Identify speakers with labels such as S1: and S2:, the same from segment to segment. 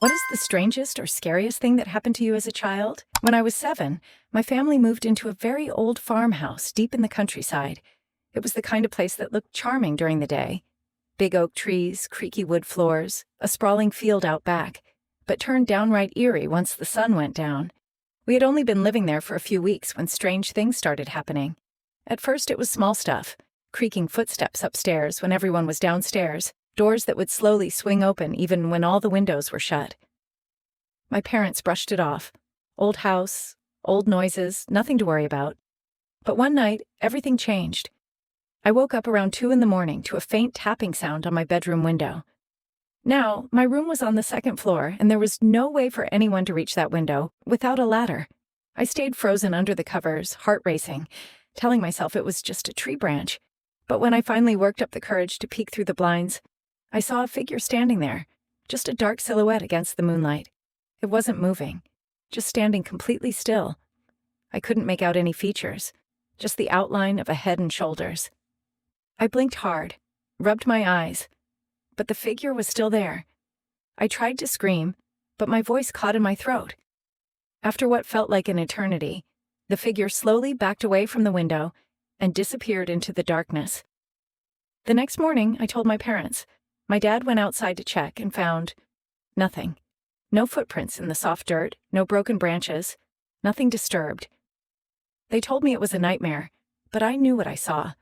S1: What is the strangest or scariest thing that happened to you as a child? When I was 7, my family moved into a very old farmhouse deep in the countryside. It was the kind of place that looked charming during the day. Big oak trees, creaky wood floors, a sprawling field out back, but turned downright eerie once the sun went down. We had only been living there for a few weeks when strange things started happening. At first it was small stuff, creaking footsteps upstairs when everyone was downstairs, doors that would slowly swing open even when all the windows were shut. My parents brushed it off. Old house, old noises, nothing to worry about. But one night, everything changed. I woke up around 2 a.m. to a faint tapping sound on my bedroom window. Now, my room was on the 2nd floor, and there was no way for anyone to reach that window without a ladder. I stayed frozen under the covers, heart racing, telling myself it was just a tree branch. But when I finally worked up the courage to peek through the blinds, I saw a figure standing there, just a dark silhouette against the moonlight. It wasn't moving, just standing completely still. I couldn't make out any features, just the outline of a head and shoulders. I blinked hard, rubbed my eyes, but the figure was still there. I tried to scream, but my voice caught in my throat. After what felt like an eternity, the figure slowly backed away from the window and disappeared into the darkness. The next morning, I told my parents. My dad went outside to check and found nothing. No footprints in the soft dirt, no broken branches, nothing disturbed. They told me it was a nightmare, but I knew what I saw.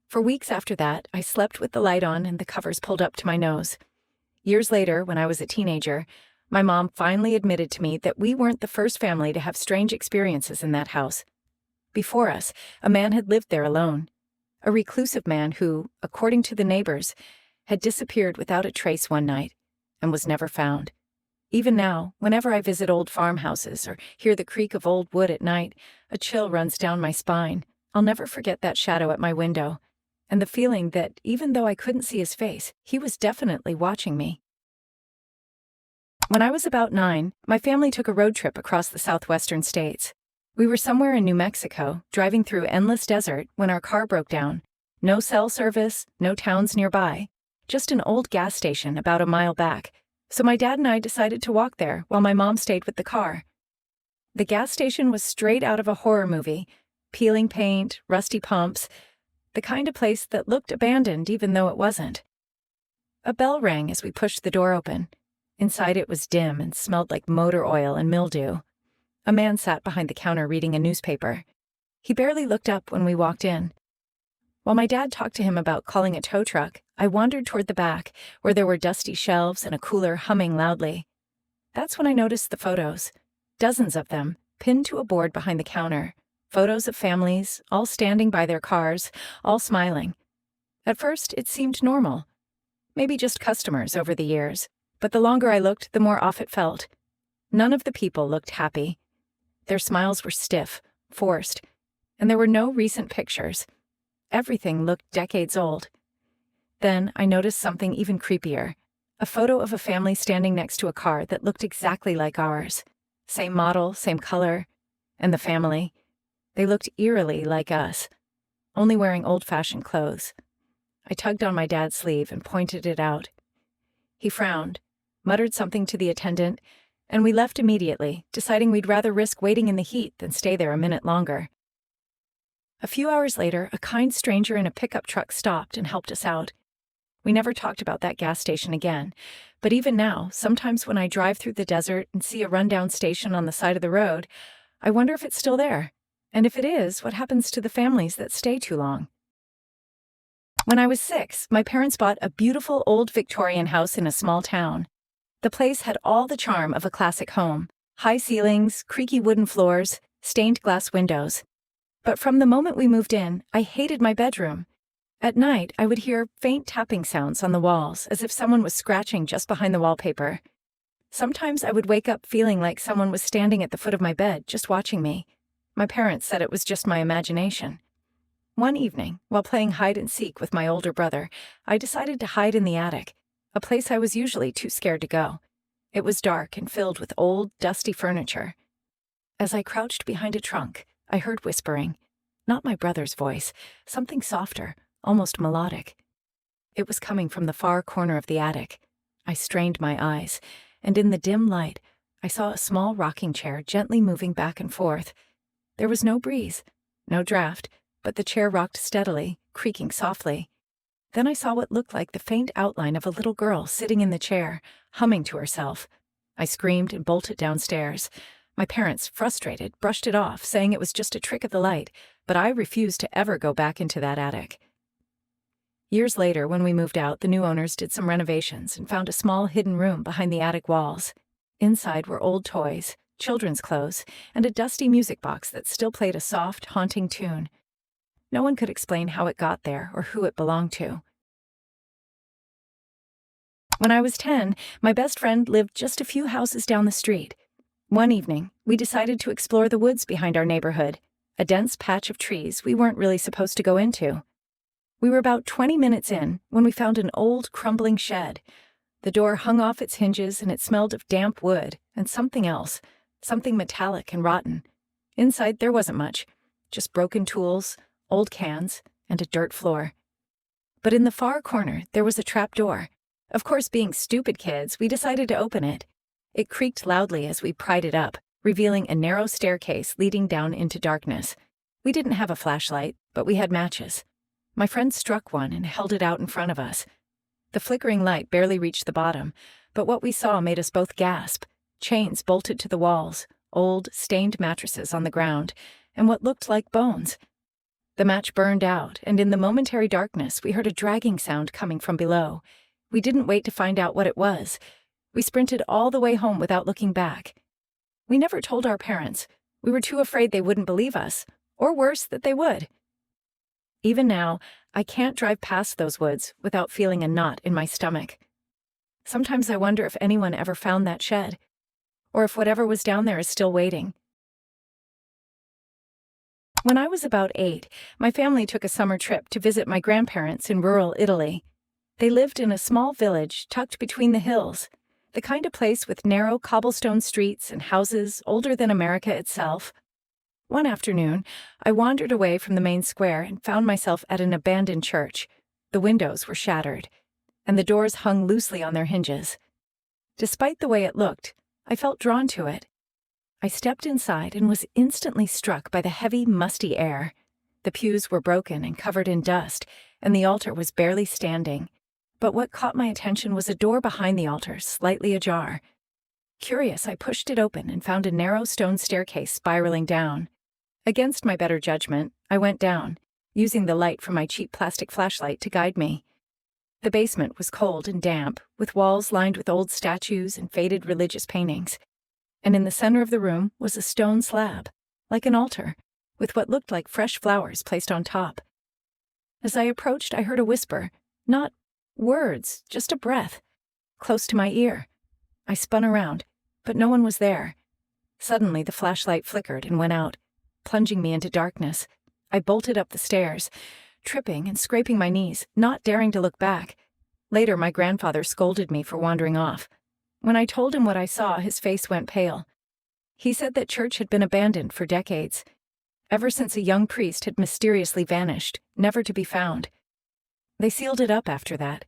S1: For weeks after that, I slept with the light on and the covers pulled up to my nose. Years later, when I was a teenager, my mom finally admitted to me that we weren't the first family to have strange experiences in that house. Before us, a man had lived there alone. A reclusive man who, according to the neighbors, had disappeared without a trace one night and was never found. Even now, whenever I visit old farmhouses or hear the creak of old wood at night, a chill runs down my spine. I'll never forget that shadow at my window, and the feeling that even though I couldn't see his face, he was definitely watching me. When I was about 9, my family took a road trip across the southwestern states. We were somewhere in New Mexico, driving through endless desert when our car broke down. No cell service, no towns nearby. Just an old gas station about a mile back, so my dad and I decided to walk there while my mom stayed with the car. The gas station was straight out of a horror movie, peeling paint, rusty pumps, the kind of place that looked abandoned even though it wasn't. A bell rang as we pushed the door open. Inside it was dim and smelled like motor oil and mildew. A man sat behind the counter reading a newspaper. He barely looked up when we walked in. While my dad talked to him about calling a tow truck, I wandered toward the back, where there were dusty shelves and a cooler humming loudly. That's when I noticed the photos. Dozens of them, pinned to a board behind the counter. Photos of families, all standing by their cars, all smiling. At first, it seemed normal. Maybe just customers over the years. But the longer I looked, the more off it felt. None of the people looked happy. Their smiles were stiff, forced, and there were no recent pictures. Everything looked decades old. Then I noticed something even creepier. A photo of a family standing next to a car that looked exactly like ours. Same model, same color. And the family. They looked eerily like us, only wearing old-fashioned clothes. I tugged on my dad's sleeve and pointed it out. He frowned, muttered something to the attendant, and we left immediately, deciding we'd rather risk waiting in the heat than stay there a minute longer. A few hours later, a kind stranger in a pickup truck stopped and helped us out. We never talked about that gas station again, but even now, sometimes when I drive through the desert and see a rundown station on the side of the road, I wonder if it's still there. And if it is, what happens to the families that stay too long? When I was 6, my parents bought a beautiful old Victorian house in a small town. The place had all the charm of a classic home. High ceilings, creaky wooden floors, stained glass windows. But from the moment we moved in, I hated my bedroom. At night, I would hear faint tapping sounds on the walls, as if someone was scratching just behind the wallpaper. Sometimes I would wake up feeling like someone was standing at the foot of my bed, just watching me. My parents said it was just my imagination. One evening, while playing hide and seek with my older brother, I decided to hide in the attic, a place I was usually too scared to go. It was dark and filled with old, dusty furniture. As I crouched behind a trunk, I heard whispering. Not my brother's voice, something softer, almost melodic. It was coming from the far corner of the attic. I strained my eyes, and in the dim light, I saw a small rocking chair gently moving back and forth. There was no breeze, no draft, but the chair rocked steadily, creaking softly. Then I saw what looked like the faint outline of a little girl sitting in the chair, humming to herself. I screamed and bolted downstairs. My parents, frustrated, brushed it off, saying it was just a trick of the light, but I refused to ever go back into that attic. Years later, when we moved out, the new owners did some renovations and found a small hidden room behind the attic walls. Inside were old toys, children's clothes, and a dusty music box that still played a soft, haunting tune. No one could explain how it got there or who it belonged to. When I was 10, my best friend lived just a few houses down the street. One evening, we decided to explore the woods behind our neighborhood, a dense patch of trees we weren't really supposed to go into. We were about 20 minutes in when we found an old, crumbling shed. The door hung off its hinges and it smelled of damp wood and something else, something metallic and rotten. Inside there wasn't much, just broken tools, old cans, and a dirt floor. But in the far corner, there was a trap door. Of course, being stupid kids, we decided to open it. It creaked loudly as we pried it up, revealing a narrow staircase leading down into darkness. We didn't have a flashlight, but we had matches. My friend struck one and held it out in front of us. The flickering light barely reached the bottom, but what we saw made us both gasp. Chains bolted to the walls, old, stained mattresses on the ground, and what looked like bones. The match burned out, and in the momentary darkness, we heard a dragging sound coming from below. We didn't wait to find out what it was. We sprinted all the way home without looking back. We never told our parents. We were too afraid they wouldn't believe us, or worse, that they would. Even now, I can't drive past those woods without feeling a knot in my stomach. Sometimes I wonder if anyone ever found that shed, or if whatever was down there is still waiting. When I was about 8, my family took a summer trip to visit my grandparents in rural Italy. They lived in a small village tucked between the hills, the kind of place with narrow cobblestone streets and houses older than America itself. One afternoon, I wandered away from the main square and found myself at an abandoned church. The windows were shattered, and the doors hung loosely on their hinges. Despite the way it looked, I felt drawn to it. I stepped inside and was instantly struck by the heavy, musty air. The pews were broken and covered in dust, and the altar was barely standing. But what caught my attention was a door behind the altar, slightly ajar. Curious, I pushed it open and found a narrow stone staircase spiraling down. Against my better judgment, I went down, using the light from my cheap plastic flashlight to guide me. The basement was cold and damp, with walls lined with old statues and faded religious paintings. And in the center of the room was a stone slab, like an altar, with what looked like fresh flowers placed on top. As I approached, I heard a whisper, not words, just a breath, close to my ear. I spun around, but no one was there. Suddenly, the flashlight flickered and went out, plunging me into darkness. I bolted up the stairs, tripping and scraping my knees, not daring to look back. Later, my grandfather scolded me for wandering off. When I told him what I saw, his face went pale. He said that church had been abandoned for decades, ever since a young priest had mysteriously vanished, never to be found. They sealed it up after that.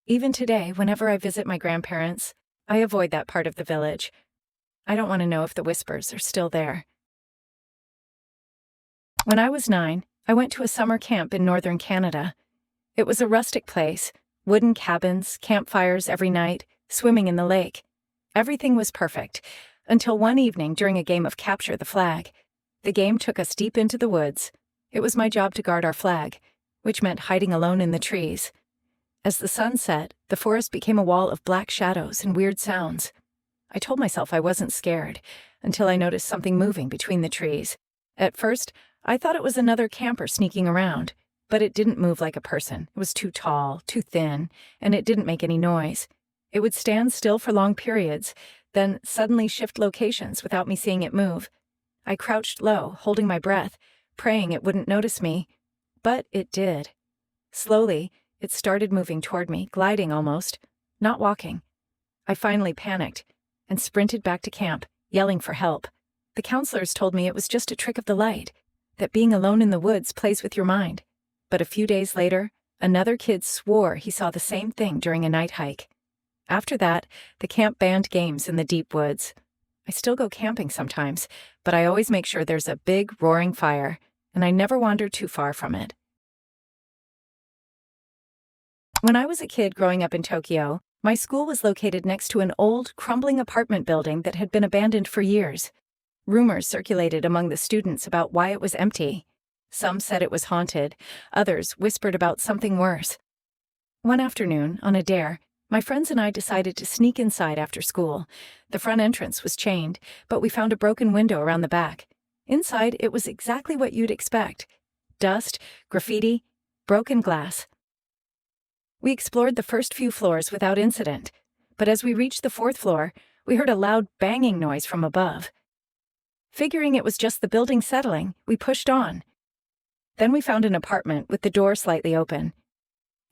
S1: Even today, whenever I visit my grandparents, I avoid that part of the village. I don't want to know if the whispers are still there. When I was 9, I went to a summer camp in northern Canada. It was a rustic place, wooden cabins, campfires every night, swimming in the lake. Everything was perfect, until one evening during a game of Capture the Flag. The game took us deep into the woods. It was my job to guard our flag, which meant hiding alone in the trees. As the sun set, the forest became a wall of black shadows and weird sounds. I told myself I wasn't scared, until I noticed something moving between the trees. At first, I thought it was another camper sneaking around, but it didn't move like a person. It was too tall, too thin, and it didn't make any noise. It would stand still for long periods, then suddenly shift locations without me seeing it move. I crouched low, holding my breath, praying it wouldn't notice me. But it did. Slowly, it started moving toward me, gliding almost, not walking. I finally panicked and sprinted back to camp, yelling for help. The counselors told me it was just a trick of the light, that being alone in the woods plays with your mind. But a few days later, another kid swore he saw the same thing during a night hike. After that, the camp banned games in the deep woods. I still go camping sometimes, but I always make sure there's a big, roaring fire, and I never wander too far from it. When I was a kid growing up in Tokyo, my school was located next to an old, crumbling apartment building that had been abandoned for years. Rumors circulated among the students about why it was empty. Some said it was haunted, others whispered about something worse. One afternoon, on a dare, my friends and I decided to sneak inside after school. The front entrance was chained, but we found a broken window around the back. Inside, it was exactly what you'd expect: dust, graffiti, broken glass. We explored the first few floors without incident, but as we reached the fourth floor, we heard a loud banging noise from above. Figuring it was just the building settling, we pushed on. Then we found an apartment with the door slightly open.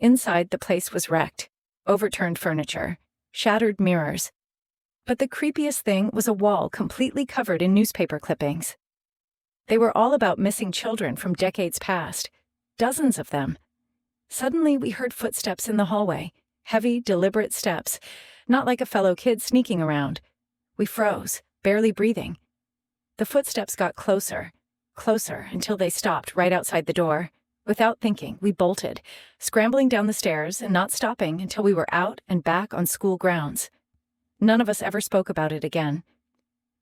S1: Inside, the place was wrecked: overturned furniture, shattered mirrors. But the creepiest thing was a wall completely covered in newspaper clippings. They were all about missing children from decades past, dozens of them. Suddenly, we heard footsteps in the hallway, heavy, deliberate steps, not like a fellow kid sneaking around. We froze, barely breathing. The footsteps got closer, closer, until they stopped right outside the door. Without thinking, we bolted, scrambling down the stairs and not stopping until we were out and back on school grounds. None of us ever spoke about it again.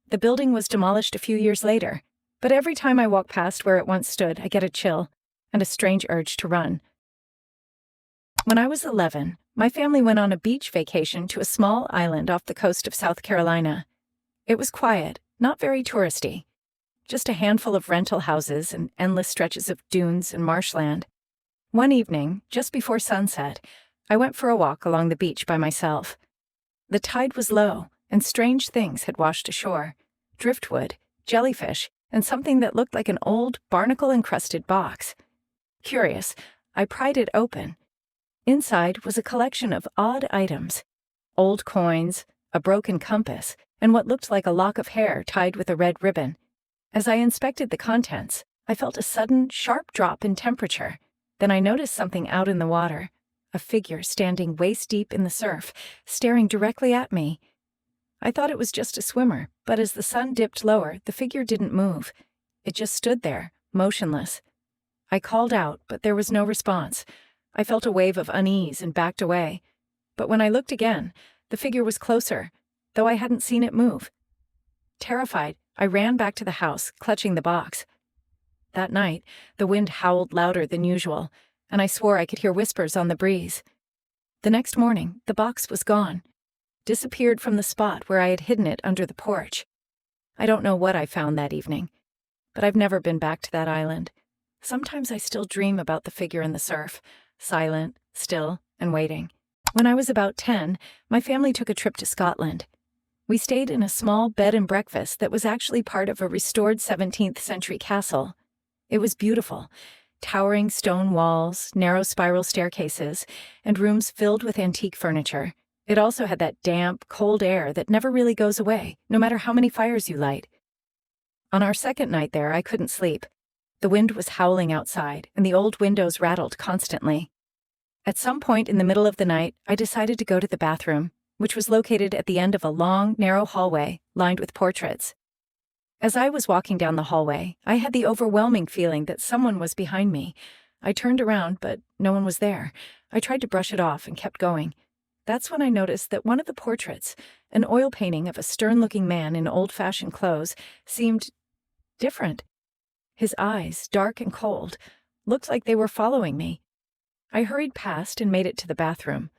S1: The building was demolished a few years later, but every time I walk past where it once stood, I get a chill and a strange urge to run. When I was 11, my family went on a beach vacation to a small island off the coast of South Carolina. It was quiet, not very touristy. Just a handful of rental houses and endless stretches of dunes and marshland. One evening, just before sunset, I went for a walk along the beach by myself. The tide was low, and strange things had washed ashore: driftwood, jellyfish, and something that looked like an old, barnacle-encrusted box. Curious, I pried it open. Inside was a collection of odd items: old coins, a broken compass, and what looked like a lock of hair tied with a red ribbon. As I inspected the contents, I felt a sudden, sharp drop in temperature. Then I noticed something out in the water, a figure standing waist-deep in the surf, staring directly at me. I thought it was just a swimmer, but as the sun dipped lower, the figure didn't move. It just stood there, motionless. I called out, but there was no response. I felt a wave of unease and backed away. But when I looked again, the figure was closer, though I hadn't seen it move. Terrified, I ran back to the house, clutching the box. That night, the wind howled louder than usual, and I swore I could hear whispers on the breeze. The next morning, the box was gone, disappeared from the spot where I had hidden it under the porch. I don't know what I found that evening, but I've never been back to that island. Sometimes I still dream about the figure in the surf, silent, still, and waiting. When I was about 10, my family took a trip to Scotland. We stayed in a small bed and breakfast that was actually part of a restored 17th century castle. It was beautiful: towering stone walls, narrow spiral staircases, and rooms filled with antique furniture. It also had that damp, cold air that never really goes away, no matter how many fires you light. On our second night there, I couldn't sleep. The wind was howling outside, and the old windows rattled constantly. At some point in the middle of the night, I decided to go to the bathroom, which was located at the end of a long, narrow hallway lined with portraits. As I was walking down the hallway, I had the overwhelming feeling that someone was behind me. I turned around, but no one was there. I tried to brush it off and kept going. That's when I noticed that one of the portraits, an oil painting of a stern-looking man in old-fashioned clothes, seemed different. His eyes, dark and cold, looked like they were following me. I hurried past and made it to the bathroom.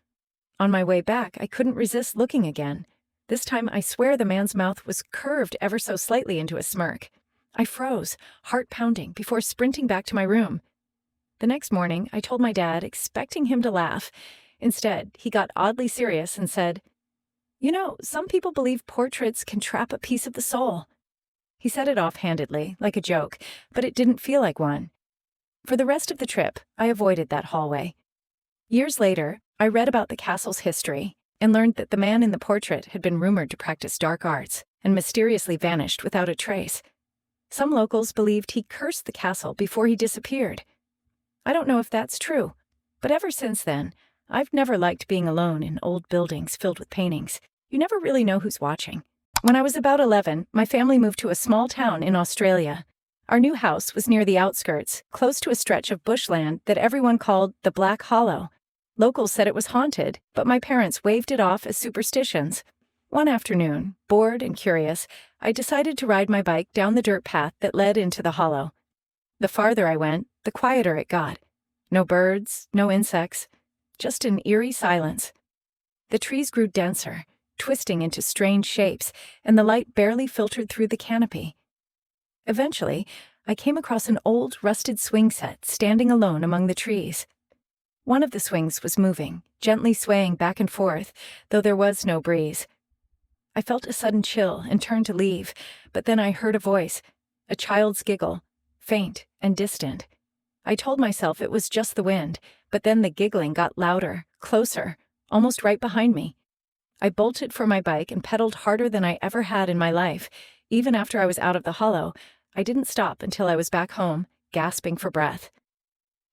S1: On my way back, I couldn't resist looking again. This time, I swear the man's mouth was curved ever so slightly into a smirk. I froze, heart pounding, before sprinting back to my room. The next morning, I told my dad, expecting him to laugh. Instead, he got oddly serious and said, "You know, some people believe portraits can trap a piece of the soul." He said it offhandedly, like a joke, but it didn't feel like one. For the rest of the trip, I avoided that hallway. Years later, I read about the castle's history and learned that the man in the portrait had been rumored to practice dark arts and mysteriously vanished without a trace. Some locals believed he cursed the castle before he disappeared. I don't know if that's true, but ever since then, I've never liked being alone in old buildings filled with paintings. You never really know who's watching. When I was about 11, my family moved to a small town in Australia. Our new house was near the outskirts, close to a stretch of bushland that everyone called the Black Hollow. Locals said it was haunted, but my parents waved it off as superstitions. One afternoon, bored and curious, I decided to ride my bike down the dirt path that led into the hollow. The farther I went, the quieter it got. No birds, no insects, just an eerie silence. The trees grew denser, twisting into strange shapes, and the light barely filtered through the canopy. Eventually, I came across an old, rusted swing set standing alone among the trees. One of the swings was moving, gently swaying back and forth, though there was no breeze. I felt a sudden chill and turned to leave, but then I heard a voice, a child's giggle, faint and distant. I told myself it was just the wind, but then the giggling got louder, closer, almost right behind me. I bolted for my bike and pedaled harder than I ever had in my life. Even after I was out of the hollow, I didn't stop until I was back home, gasping for breath.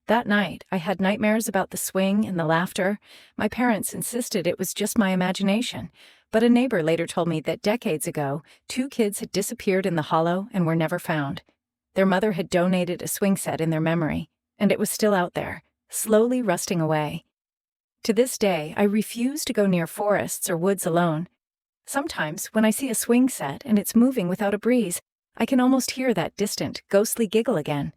S1: That night, I had nightmares about the swing and the laughter. My parents insisted it was just my imagination, but a neighbor later told me that decades ago, 2 kids had disappeared in the hollow and were never found. Their mother had donated a swing set in their memory, and it was still out there, slowly rusting away. To this day, I refuse to go near forests or woods alone. Sometimes, when I see a swing set and it's moving without a breeze, I can almost hear that distant, ghostly giggle again.